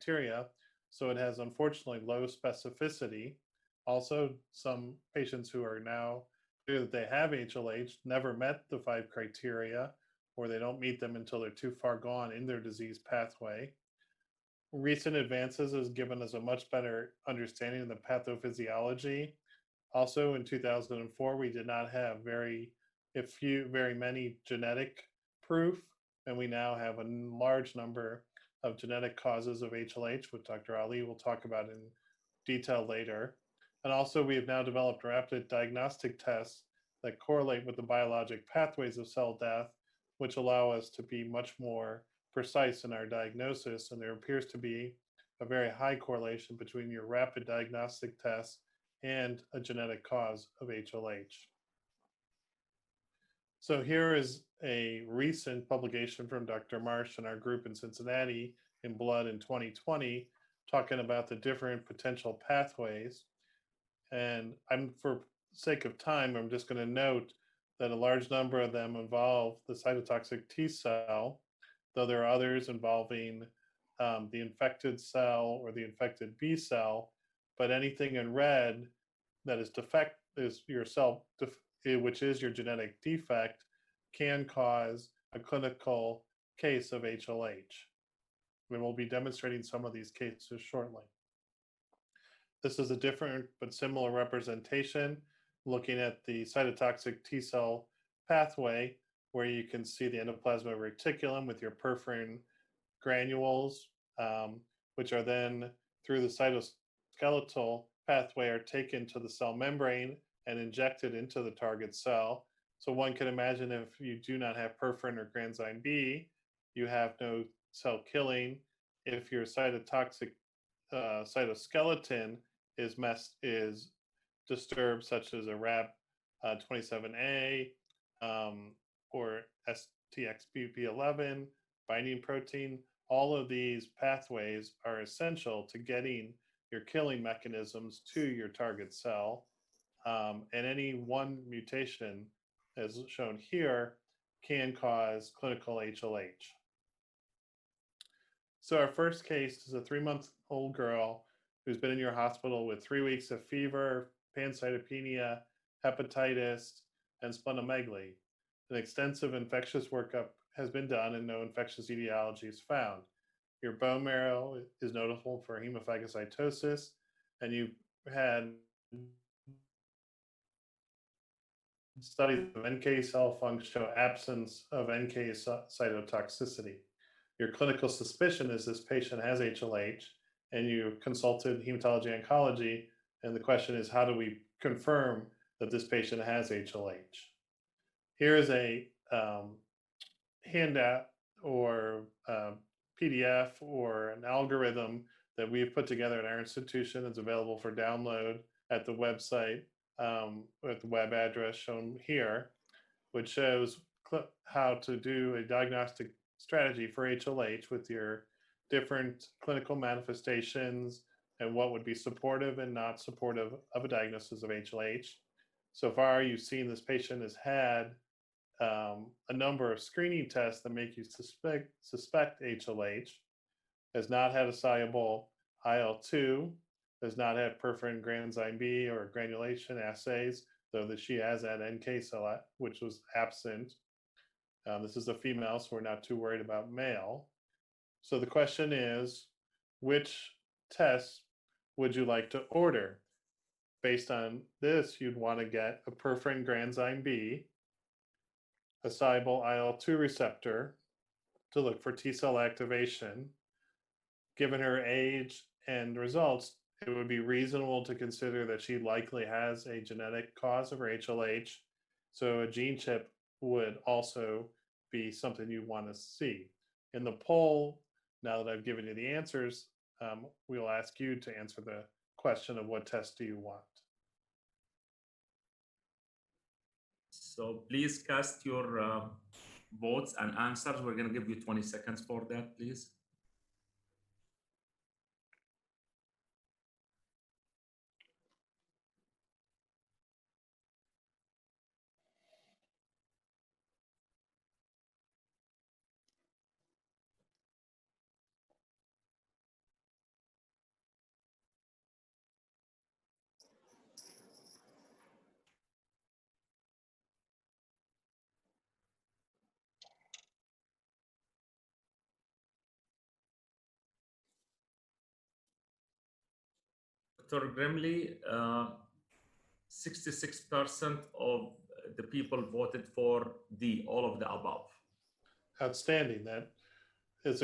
criteria, so it has unfortunately low specificity. Also, some patients who are now clear that they have HLH never met the 5 criteria, or they don't meet them until they're too far gone in their disease pathway. Recent advances has given us a much better understanding of the pathophysiology. Also, in 2004, we did not have very many genetic proof, and we now have a large number of genetic causes of HLH, which Dr. Ali will talk about in detail later. And also, we have now developed rapid diagnostic tests that correlate with the biologic pathways of cell death, which allow us to be much more precise in our diagnosis. And there appears to be a very high correlation between your rapid diagnostic tests and a genetic cause of HLH. So here is a recent publication from Dr. Marsh and our group in Cincinnati in Blood in 2020, talking about the different potential pathways. And for sake of time, I'm just going to note that a large number of them involve the cytotoxic T cell, though there are others involving the infected cell or the infected B cell. But anything in red that is defect is your cell, which is your genetic defect, can cause a clinical case of HLH. We will be demonstrating some of these cases shortly. This is a different but similar representation looking at the cytotoxic T cell pathway, where you can see the endoplasmic reticulum with your perforin granules, which are then through the cytoskeletal pathway are taken to the cell membrane and injected into the target cell. So one can imagine if you do not have perforin or granzyme B, you have no cell killing. If your cytotoxic cytoskeleton is disturbed, such as a RAB27A or STXBP11 binding protein, all of these pathways are essential to getting your killing mechanisms to your target cell. And any one mutation, as shown here, can cause clinical HLH. So our first case is a 3-month-old girl who's been in your hospital with 3 weeks of fever, pancytopenia, hepatitis, and splenomegaly. An extensive infectious workup has been done and no infectious etiology is found. Your bone marrow is notable for hemophagocytosis, and you've had studies of NK cell function show absence of NK cytotoxicity. Your clinical suspicion is this patient has HLH, and you consulted hematology oncology, and the question is, how do we confirm that this patient has HLH? Here is a handout or PDF or an algorithm that we've put together at our institution. It's available for download at the website with the web address shown here, which shows how to do a diagnostic strategy for HLH with your different clinical manifestations and what would be supportive and not supportive of a diagnosis of HLH. So far, you've seen this patient has had a number of screening tests that make you suspect HLH, has not had a soluble IL-2, does not have perforin granzyme B or granulation assays, though that she has had NK cell, which was absent. This is a female, so we're not too worried about male. So the question is, which tests would you like to order? Based on this, you'd want to get a perforin granzyme B, a soluble IL-2 receptor to look for T cell activation. Given her age and results, it would be reasonable to consider that she likely has a genetic cause of her HLH. So a gene chip would also be something you want to see. In the poll, now that I've given you the answers, we'll ask you to answer the question of what test do you want. So please cast your votes and answers. We're going to give you 20 seconds for that, please. Dr. Grimley, 66% of the people voted for D, all of the above. Outstanding. That is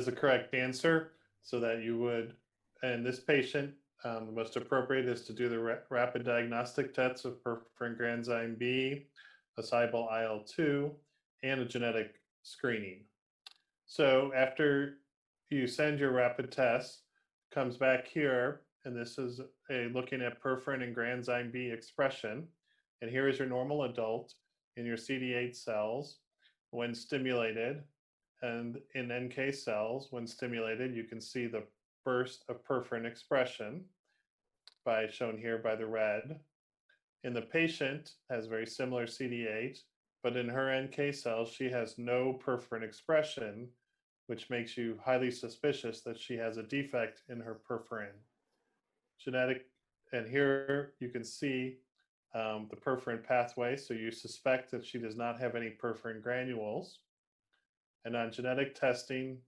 the correct answer. So that you would, and this patient, the most appropriate is to do the rapid diagnostic tests of perforin granzyme B, a soluble IL-2, and a genetic screening. So after you send your rapid test, comes back here, and this is looking at perforin and granzyme B expression. And here is your normal adult in your CD8 cells when stimulated. And in NK cells, when stimulated, you can see the burst of perforin expression shown here by the red. In the patient has very similar CD8, but in her NK cells, she has no perforin expression, which makes you highly suspicious that she has a defect in her perforin. Genetic, and here you can see the perforin pathway, so you suspect that she does not have any perforin granules. And on genetic testing,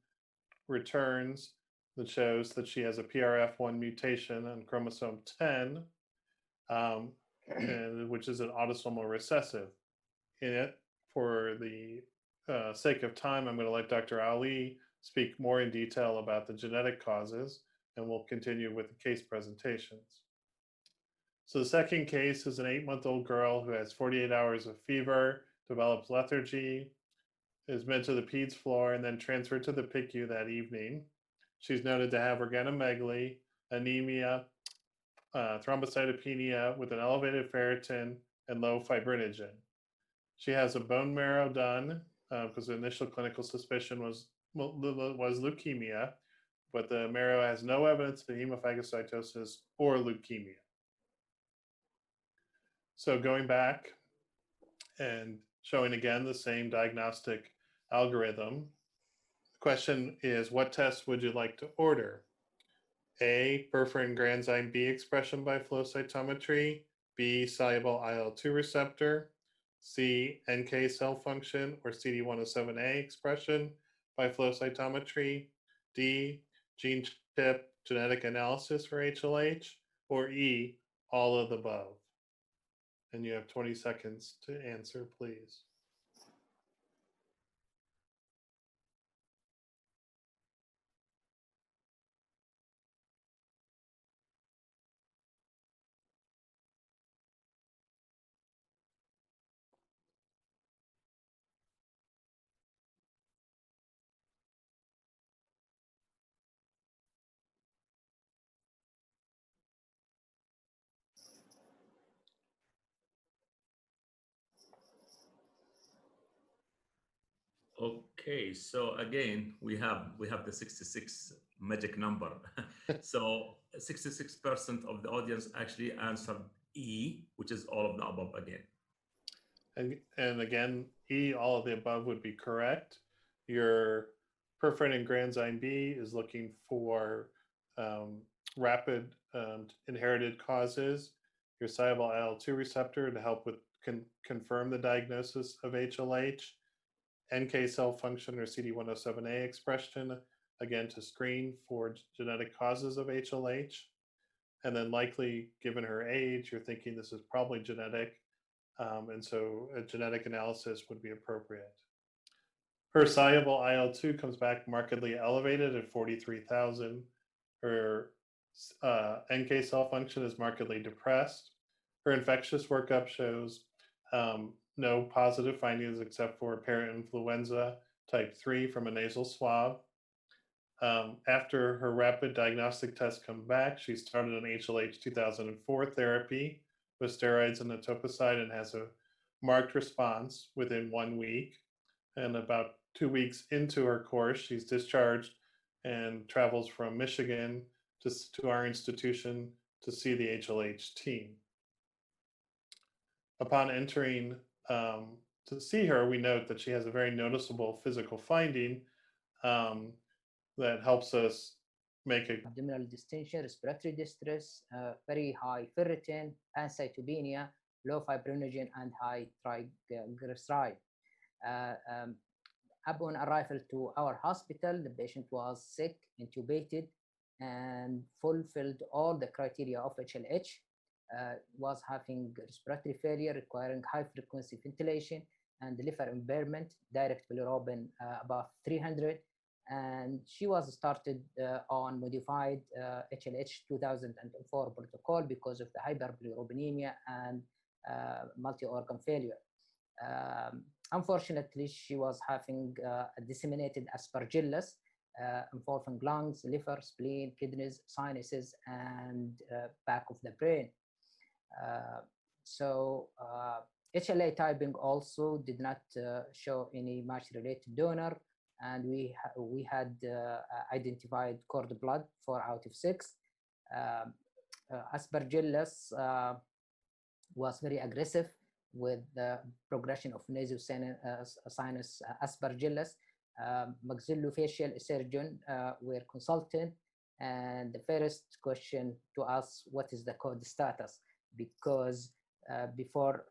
returns that shows that she has a PRF1 mutation on chromosome 10, which is an autosomal recessive. In it, for the sake of time, I'm going to let Dr. Ali speak more in detail about the genetic causes, and we'll continue with the case presentations. So the second case is an 8-month-old girl who has 48 hours of fever, develops lethargy, is meant to the peds floor, and then transferred to the PICU that evening. She's noted to have organomegaly, anemia, thrombocytopenia with an elevated ferritin and low fibrinogen. She has a bone marrow done because the initial clinical suspicion was leukemia, but the marrow has no evidence of hemophagocytosis or leukemia. So going back and showing again the same diagnostic algorithm, the question is, what test would you like to order? A, perforin granzyme B expression by flow cytometry, B, soluble IL-2 receptor, C, NK cell function or CD107A expression by flow cytometry, D, gene chip genetic analysis for HLH, or E, all of the above. And you have 20 seconds to answer, please. Okay, so again, we have the 66 magic number. So 66% of the audience actually answered E, which is all of the above again. And again, E, all of the above would be correct. Your perforin and granzyme B is looking for rapid inherited causes. Your soluble IL-2 receptor to help with confirm the diagnosis of HLH. NK cell function or CD107A expression, again, to screen for genetic causes of HLH. And then likely, given her age, you're thinking this is probably genetic. And so a genetic analysis would be appropriate. Her soluble IL-2 comes back markedly elevated at 43,000. Her NK cell function is markedly depressed. Her infectious workup shows no positive findings except for parainfluenza type 3 from a nasal swab. After her rapid diagnostic test come back, she started an HLH 2004 therapy with steroids and etoposide and has a marked response within 1 week. And about 2 weeks into her course, she's discharged and travels from Michigan to our institution to see the HLH team. Upon entering to see her, we note that she has a very noticeable physical finding that helps us make a abdominal distension, respiratory distress, very high ferritin, pancytopenia, low fibrinogen, and high triglyceride. Upon arrival to our hospital, the patient was sick, intubated, and fulfilled all the criteria of HLH, was having respiratory failure requiring high frequency ventilation and liver impairment, direct bilirubin above 300. And she was started on modified HLH 2004 protocol because of the hyperbilirubinemia and multi-organ failure. Unfortunately, she was having a disseminated aspergillus involving lungs, liver, spleen, kidneys, sinuses, and back of the brain. HLA typing also did not show any match-related donor, and we had identified cord blood 4 out of 6. Aspergillus was very aggressive with the progression of nasosinus aspergillus. Maxillofacial surgeon were consulted, and the first question to us, what is the code status? Because before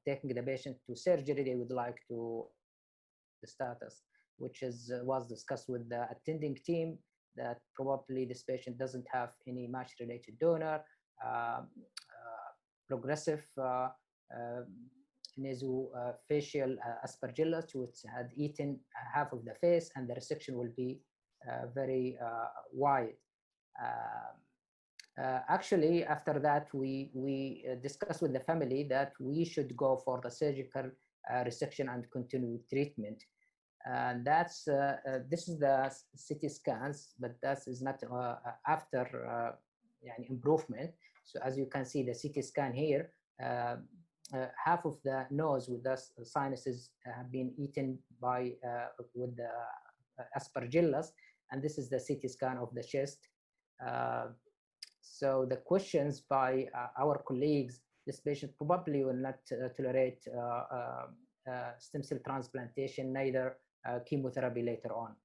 taking the patient to surgery, they would like to the status, which was discussed with the attending team, that probably this patient doesn't have any match-related donor, progressive nasofacial aspergillus, which had eaten half of the face, and the resection will be very wide. Actually, after that, we discussed with the family that we should go for the surgical resection and continue treatment. And that's this is the CT scans, but that is not after improvement. So as you can see, the CT scan here, half of the nose with the sinuses have been eaten by with the aspergillus, and this is the CT scan of the chest. So the questions by our colleagues, this patient probably will not tolerate stem cell transplantation, neither chemotherapy later on.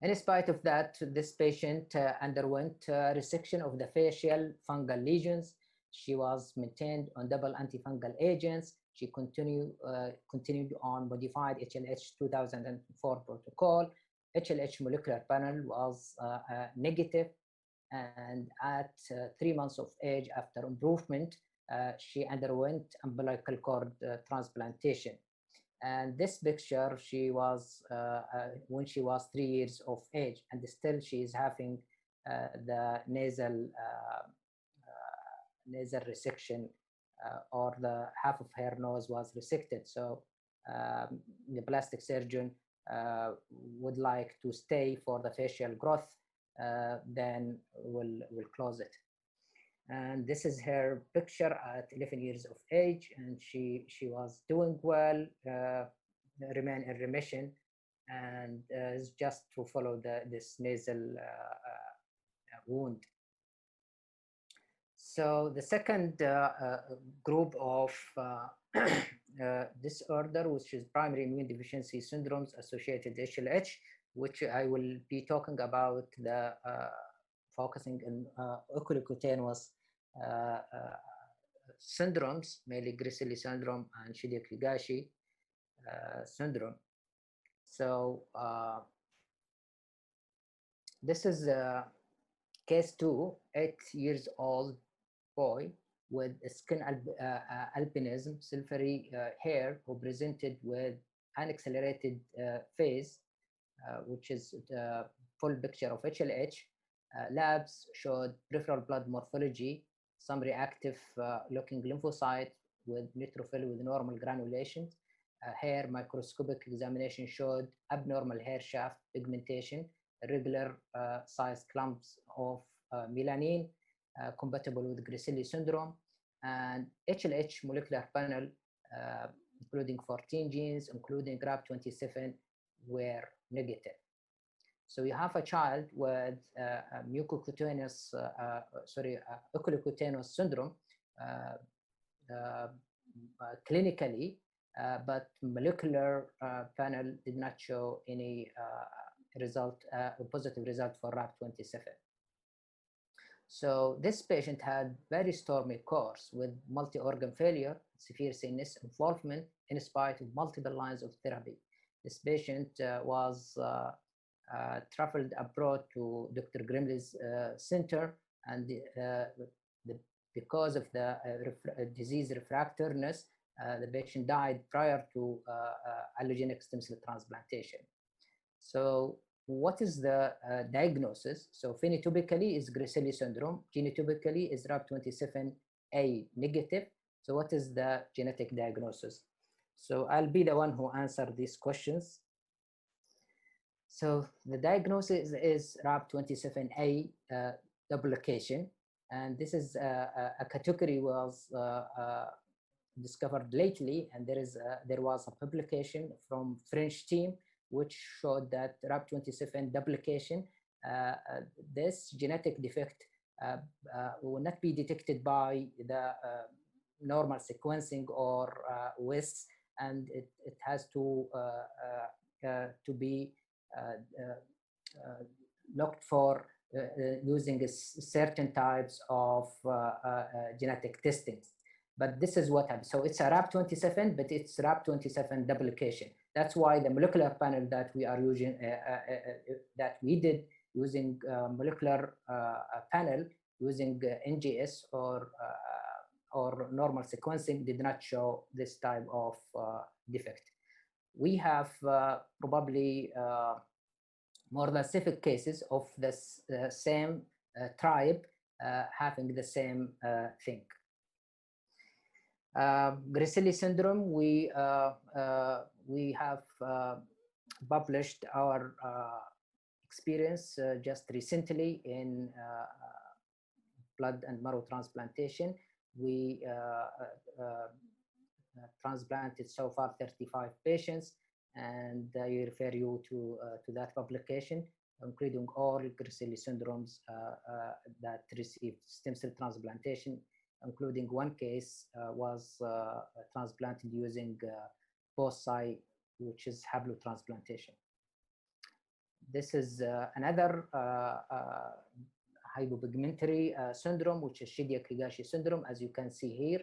In spite of that, this patient underwent resection of the facial fungal lesions. She was maintained on double antifungal agents. She continued on modified HLH 2004 protocol. HLH molecular panel was negative, and at 3 months of age, after improvement, she underwent umbilical cord transplantation. And this picture, she was when she was 3 years of age, and still she is having the nasal resection, or the half of her nose was resected. So the plastic surgeon would like to stay for the facial growth, then we'll close it. And this is her picture at 11 years of age, and she was doing well, remain in remission, and is just to follow this nasal wound. So the second group of disorder, which is primary immune deficiency syndromes associated HLH, which I will be talking about the focusing on oculocutaneous syndromes, mainly Griscelli syndrome and Shiraki-Higashi syndrome. So this is case 2, 8 years old boy with skin albinism, silvery hair, who presented with an accelerated phase, which is the full picture of HLH. Labs showed peripheral blood morphology, some reactive looking lymphocyte with neutrophil with normal granulations. Hair microscopic examination showed abnormal hair shaft pigmentation, irregular sized clumps of melanin compatible with Griscelli syndrome, and HLH molecular panel, including 14 genes, including GRAB27, were negative. So you have a child with mucocutaneous, oculocutaneous syndrome clinically, but molecular panel did not show any result, positive result for RAB27. So this patient had very stormy course with multi-organ failure, severe CNS involvement in spite of multiple lines of therapy. This patient was traveled abroad to Dr. Grimley's center, and because of the disease refractoriness, the patient died prior to allogenic stem cell transplantation. So what is the diagnosis? So phenotypically is Griscelli syndrome, genotypically is RAP27A negative. So what is the genetic diagnosis? So I'll be the one who answer these questions. So the diagnosis is RAP27A duplication, and this is a category was discovered lately, and there was a publication from French team which showed that RAP27 duplication, this genetic defect will not be detected by the normal sequencing or WIS, and it has to be looked for using certain types of genetic testing. But this is what happens. So it's a RAP27, but it's RAP27 duplication. That's why the molecular panel that we are using, that we did using molecular panel using NGS or normal sequencing did not show this type of defect. We have probably more than 7 cases of this same tribe having the same thing. Griscelli syndrome, we have published our experience just recently in blood and marrow transplantation. We transplanted so far 35 patients, and I refer you to that publication, including all Griscelli syndromes that received stem cell transplantation, including one case was transplanted using post-cy, which is haplotransplantation. This is another hypopigmentary syndrome, which is Shinya-Higashi syndrome. As you can see here,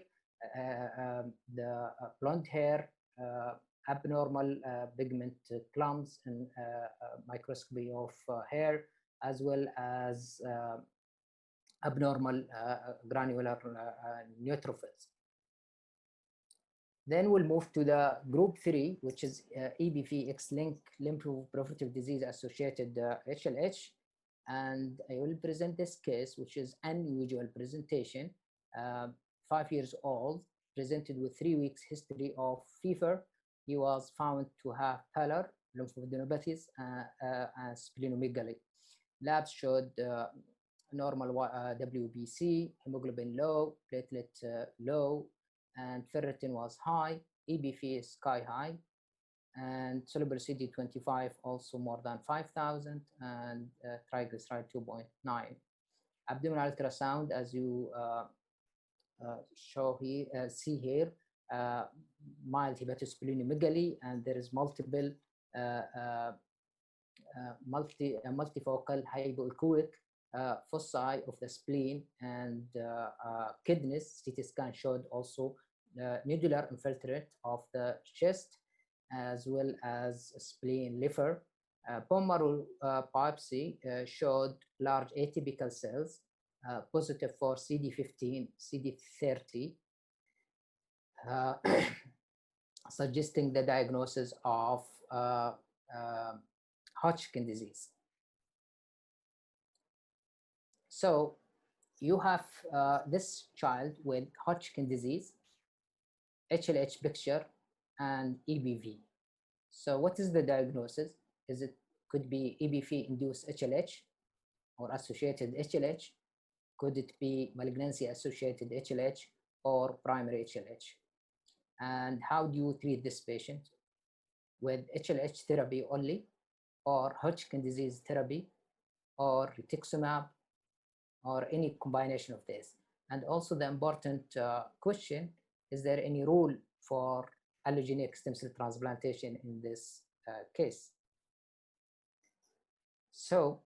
the blonde hair, abnormal pigment clumps and microscopy of hair, as well as abnormal granular neutrophils. Then we'll move to the group 3, which is EBV X-linked lymphoproliferative disease associated HLH. And I will present this case, which is unusual presentation, 5 years old, presented with 3 weeks history of fever. He was found to have pallor, lymphadenopathies, and splenomegaly. Labs showed normal WBC, hemoglobin low, platelet low, and ferritin was high, EBV is sky high, and soluble CD25 also more than 5,000, and triglyceride 2.9. Abdominal ultrasound, as you see here, mild hepatosplenomegaly, and there is multiple multifocal hypoechoic foci of the spleen and kidneys. CT scan showed also nodular infiltrate of the chest, as well as spleen liver. Bone marrow biopsy showed large atypical cells, positive for CD15, CD30, suggesting the diagnosis of Hodgkin disease. So you have this child with Hodgkin disease, HLH picture, and EBV. So what is the diagnosis? Could be EBV-induced HLH or associated HLH? Could it be malignancy-associated HLH or primary HLH? And how do you treat this patient? With HLH therapy only, or Hodgkin disease therapy, or rituximab, or any combination of this? And also the important question, is there any rule for allogenic stem cell transplantation in this case? So